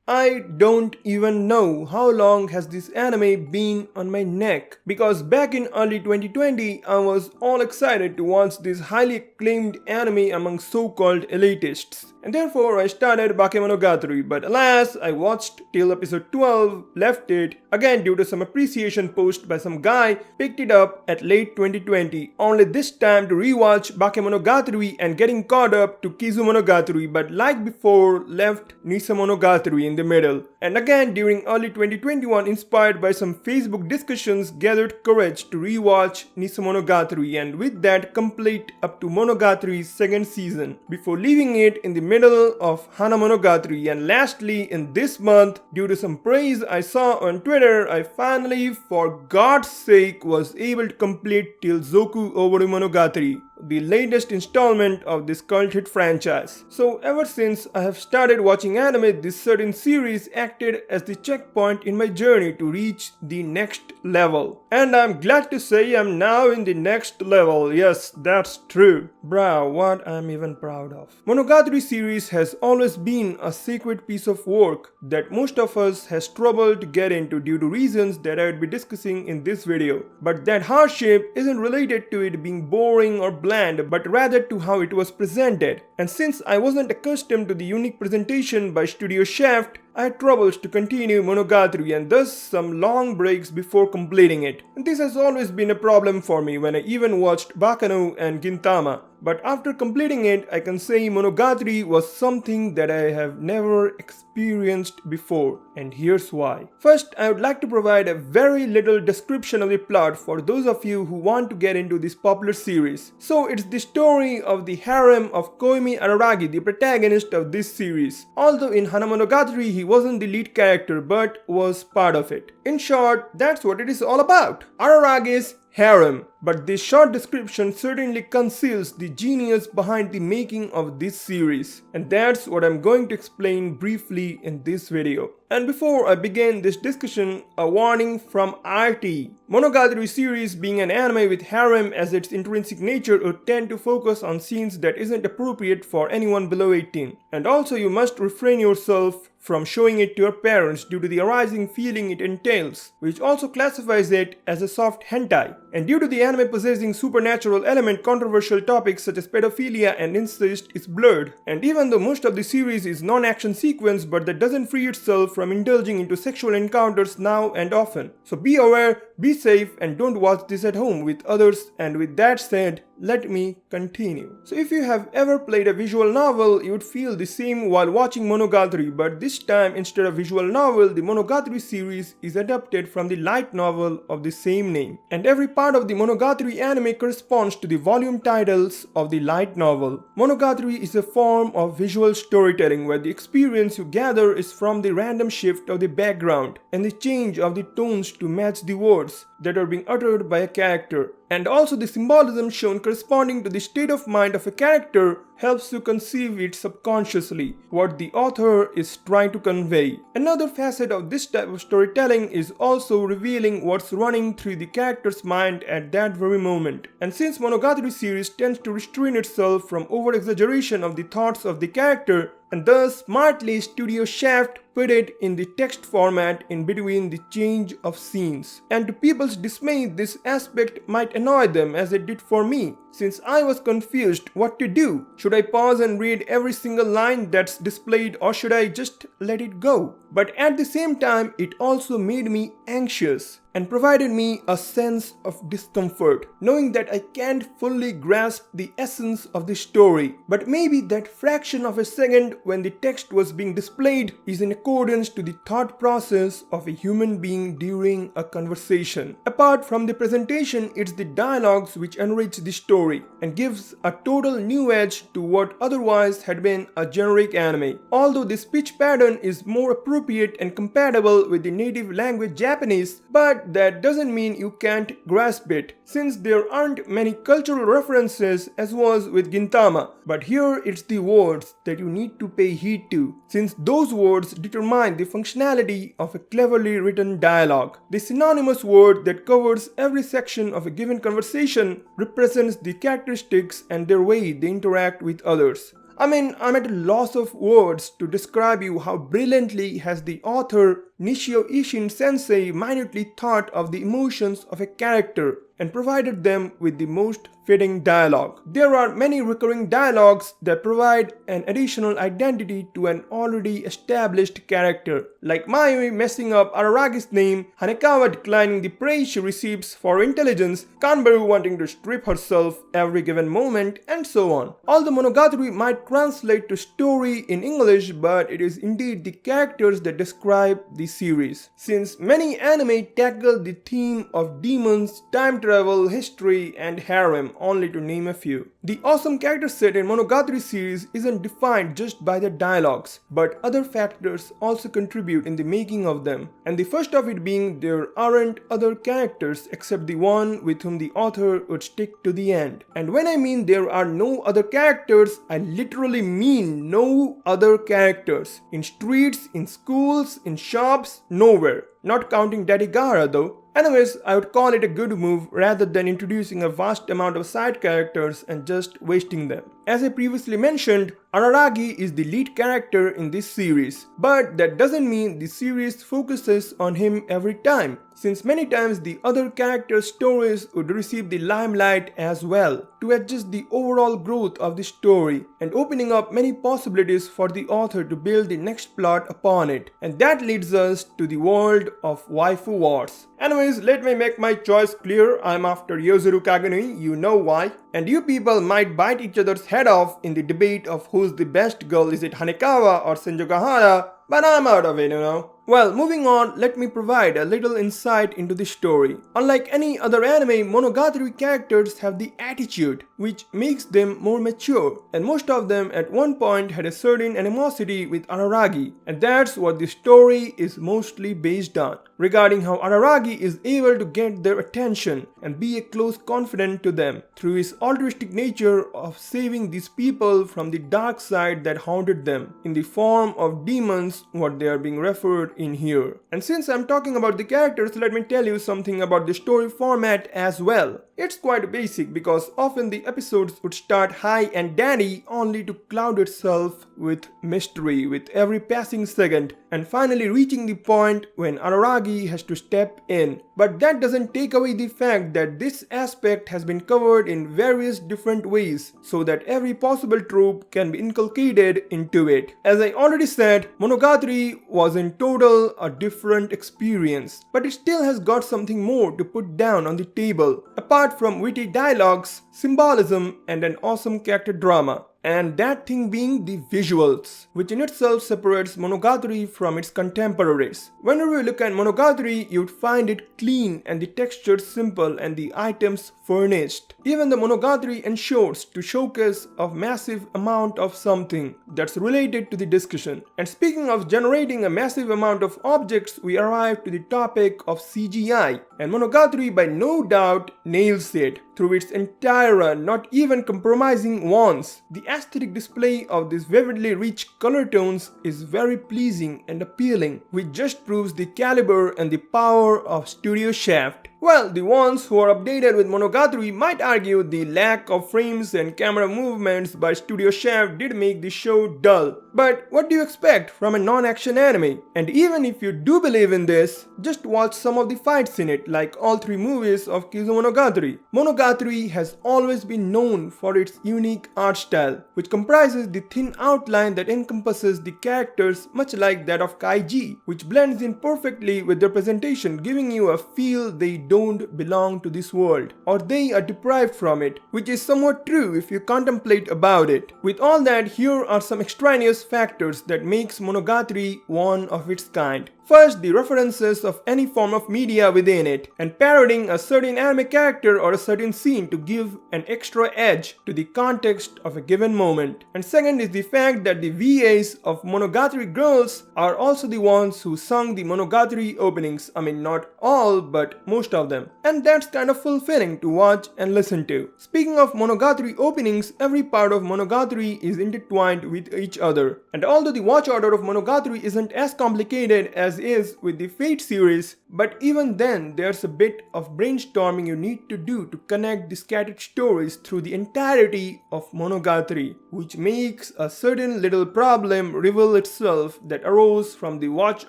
I don't even know how long has this anime been on my neck, because back in early 2020 I was all excited to watch this highly acclaimed anime among so-called elitists, and therefore I started Bakemonogatari, but alas, I watched till episode 12, left it, again due to some appreciation post by some guy, picked it up at late 2020, only this time to rewatch Bakemonogatari and getting caught up to Kizumonogatari, but like before, left Nisamonogatari in the middle. And again during early 2021, inspired by some Facebook discussions, gathered courage to rewatch Nisamonogatari, and with that complete up to Monogatari's second season, before leaving it in the middle of Hana Monogatari. And lastly, in this month, due to some praise I saw on Twitter, I finally, for God's sake, was able to complete till Zoku Oboru Monogatari, the latest installment of this cult hit franchise. So ever since I have started watching anime, this certain series acted as the checkpoint in my journey to reach the next level. And I'm glad to say I'm now in the next level. Yes, that's true. Bruh, what I'm even proud of. Monogatari series has always been a sacred piece of work that most of us has trouble to get into due to reasons that I would be discussing in this video. But that hardship isn't related to it being boring or bland, but rather to how it was presented. And since I wasn't accustomed to the unique presentation by Studio Shaft, I had troubles to continue Monogatari and thus some long breaks before completing it. And this has always been a problem for me when I even watched Bakano and Gintama. But after completing it, I can say Monogatari was something that I have never experienced before, and here's why. First, I would like to provide a very little description of the plot for those of you who want to get into this popular series. So it's the story of the harem of Koimi Araragi, the protagonist of this series. Although in Hana Monogatari he wasn't the lead character but was part of it. In short, that's what it is all about. Araragi's harem. But this short description certainly conceals the genius behind the making of this series, and that's what I'm going to explain briefly in this video. And before I begin this discussion, a warning from RT. Monogatari series, being an anime with harem as its intrinsic nature, would tend to focus on scenes that isn't appropriate for anyone below 18. And also you must refrain yourself from showing it to your parents due to the arising feeling it entails, which also classifies it as a soft hentai. And due to the anime possessing supernatural element, controversial topics such as pedophilia and incest is blurred. And even though most of the series is non-action sequence, but that doesn't free itself from indulging into sexual encounters now and often. So be aware, be safe, and don't watch this at home with others. And with that said, let me continue. So if you have ever played a visual novel, you would feel the same while watching Monogatari, but this time instead of visual novel, the Monogatari series is adapted from the light novel of the same name. And every part of the Monogatari anime corresponds to the volume titles of the light novel. Monogatari is a form of visual storytelling where the experience you gather is from the random shift of the background and the change of the tones to match the words that are being uttered by a character. And also the symbolism shown corresponding to the state of mind of a character helps you conceive it subconsciously, what the author is trying to convey. Another facet of this type of storytelling is also revealing what's running through the character's mind at that very moment. And since Monogatari series tends to restrain itself from over-exaggeration of the thoughts of the character, and thus smartly Studio Shaft put it in the text format in between the change of scenes. And to people's dismay, this aspect might annoy them as it did for me, since I was confused what to do. Should I pause and read every single line that's displayed, or should I just let it go? But at the same time, it also made me anxious and provided me a sense of discomfort, knowing that I can't fully grasp the essence of the story. But maybe that fraction of a second when the text was being displayed is in accordance to the thought process of a human being during a conversation. Apart from the presentation, it's the dialogues which enrich the story and gives a total new edge to what otherwise had been a generic anime. Although the speech pattern is more appropriate and compatible with the native language Japanese, but that doesn't mean you can't grasp it, since there aren't many cultural references as was with Gintama. But here it's the words that you need to pay heed to, since those words determine the functionality of a cleverly written dialogue. The synonymous word that covers every section of a given conversation represents the characteristics and their way they interact with others. I'm at a loss of words to describe you how brilliantly has the author Nishio Ishin sensei minutely thought of the emotions of a character and provided them with the most fitting dialogue. There are many recurring dialogues that provide an additional identity to an already established character, like Mayumi messing up Araragi's name, Hanekawa declining the praise she receives for intelligence, Kanbaru wanting to strip herself every given moment, and so on. Although Monogatari might translate to story in English, but it is indeed the characters that describe the series. Since many anime tackle the theme of demons, time travel, history, and harem, only to name a few. The awesome character set in Monogatari series isn't defined just by their dialogues, but other factors also contribute in the making of them, and the first of it being there aren't other characters except the one with whom the author would stick to the end. And when I mean there are no other characters, I literally mean no other characters. In streets, in schools, in shops, nowhere. Not counting Daddy Gara though. Anyways, I would call it a good move rather than introducing a vast amount of side characters and just wasting them. As I previously mentioned, Araragi is the lead character in this series, but that doesn't mean the series focuses on him every time, since many times the other characters' stories would receive the limelight as well, to adjust the overall growth of the story and opening up many possibilities for the author to build the next plot upon it. And that leads us to the world of waifu wars. Anyways, let me make my choice clear. I'm after Yozuru Kaganui, you know why. And you people might bite each other's head off in the debate of who's the best girl, is it Hanekawa or Senjogahara, but I'm out of it, you know. Well, moving on, let me provide a little insight into the story. Unlike any other anime, Monogatari characters have the attitude, which makes them more mature, and most of them at one point had a certain animosity with Araragi, and that's what the story is mostly based on, regarding how Araragi is able to get their attention and be a close confidant to them through his altruistic nature of saving these people from the dark side that haunted them in the form of demons, what they are being referred in here. And since I'm talking about the characters, let me tell you something about the story format as well. It's quite basic because often the episodes would start high and dandy only to cloud itself with mystery with every passing second and finally reaching the point when Araragi has to step in. But that doesn't take away the fact that this aspect has been covered in various different ways so that every possible trope can be inculcated into it. As I already said, Monogatari was in total a different experience, but it still has got something more to put down on the table, apart from witty dialogues, symbolism, and an awesome character drama. And that thing being the visuals, which in itself separates Monogatari from its contemporaries. Whenever you look at Monogatari, you'd find it clean and the textures simple and the items furnished. Even the Monogatari ensures to showcase a massive amount of something that's related to the discussion. And speaking of generating a massive amount of objects, we arrive to the topic of CGI, and Monogatari by no doubt nails it through its entire run, not even compromising once. The aesthetic display of these vividly rich color tones is very pleasing and appealing, which just proves the caliber and the power of Studio Shaft. Well, the ones who are updated with Monogatari might argue the lack of frames and camera movements by Studio Shaft did make the show dull. But what do you expect from a non-action anime? And even if you do believe in this, just watch some of the fights in it, like all three movies of Kizumonogatari. Monogatari has always been known for its unique art style, which comprises the thin outline that encompasses the characters much like that of Kaiji, which blends in perfectly with their presentation, giving you a feel they don't belong to this world, or they are deprived from it, which is somewhat true if you contemplate about it. With all that, here are some extraneous factors that makes Monogatari one of its kind. First, the references of any form of media within it, and parodying a certain anime character or a certain scene to give an extra edge to the context of a given moment. And second is the fact that the VAs of Monogatari girls are also the ones who sung the Monogatari openings. I mean, not all, but most of them. And that's kind of fulfilling to watch and listen to. Speaking of Monogatari openings, every part of Monogatari is intertwined with each other. And although the watch order of Monogatari isn't as complicated as is with the Fate series, but even then there's a bit of brainstorming you need to do to connect the scattered stories through the entirety of Monogatari, which makes a certain little problem reveal itself that arose from the watch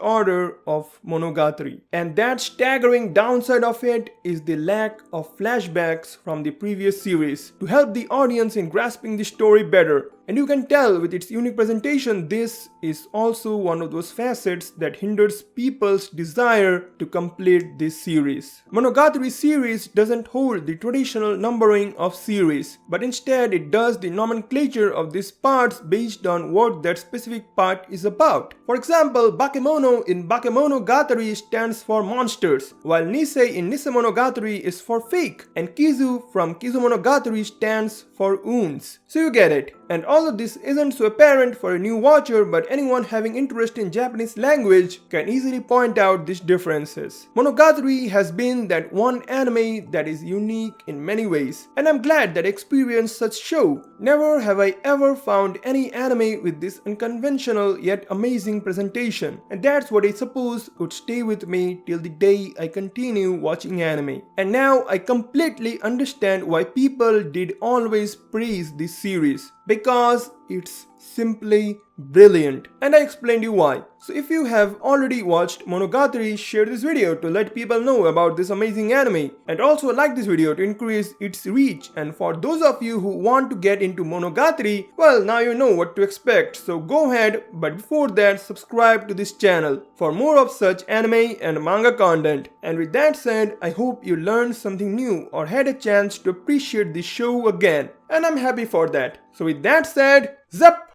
order of Monogatari. And that staggering downside of it is the lack of flashbacks from the previous series to help the audience in grasping the story better. And you can tell with its unique presentation, this is also one of those facets that hinders people's desire to complete this series. Monogatari series doesn't hold the traditional numbering of series, but instead it does the nomenclature of these parts based on what that specific part is about. For example, Bakemono in Bakemonogatari stands for monsters, while Nisei in Nisemonogatari is for fake, and Kizu from Kizumonogatari stands for wounds. So you get it. And all of this isn't so apparent for a new watcher, but anyone having interest in Japanese language can easily point out these differences. Monogatari has been that one anime that is unique in many ways, and I'm glad that I experienced such show. Never have I ever found any anime with this unconventional yet amazing presentation, and that's what I suppose would stay with me till the day I continue watching anime. And now I completely understand why people did always praise this series, because it's simply brilliant. And I explained you why. So if you have already watched Monogatari, share this video to let people know about this amazing anime, and also like this video to increase its reach. And for those of you who want to get into Monogatari, well, now you know what to expect, so go ahead, but before that subscribe to this channel for more of such anime and manga content. And with that said, I hope you learned something new or had a chance to appreciate this show again, and I'm happy for that. So with that said, zap!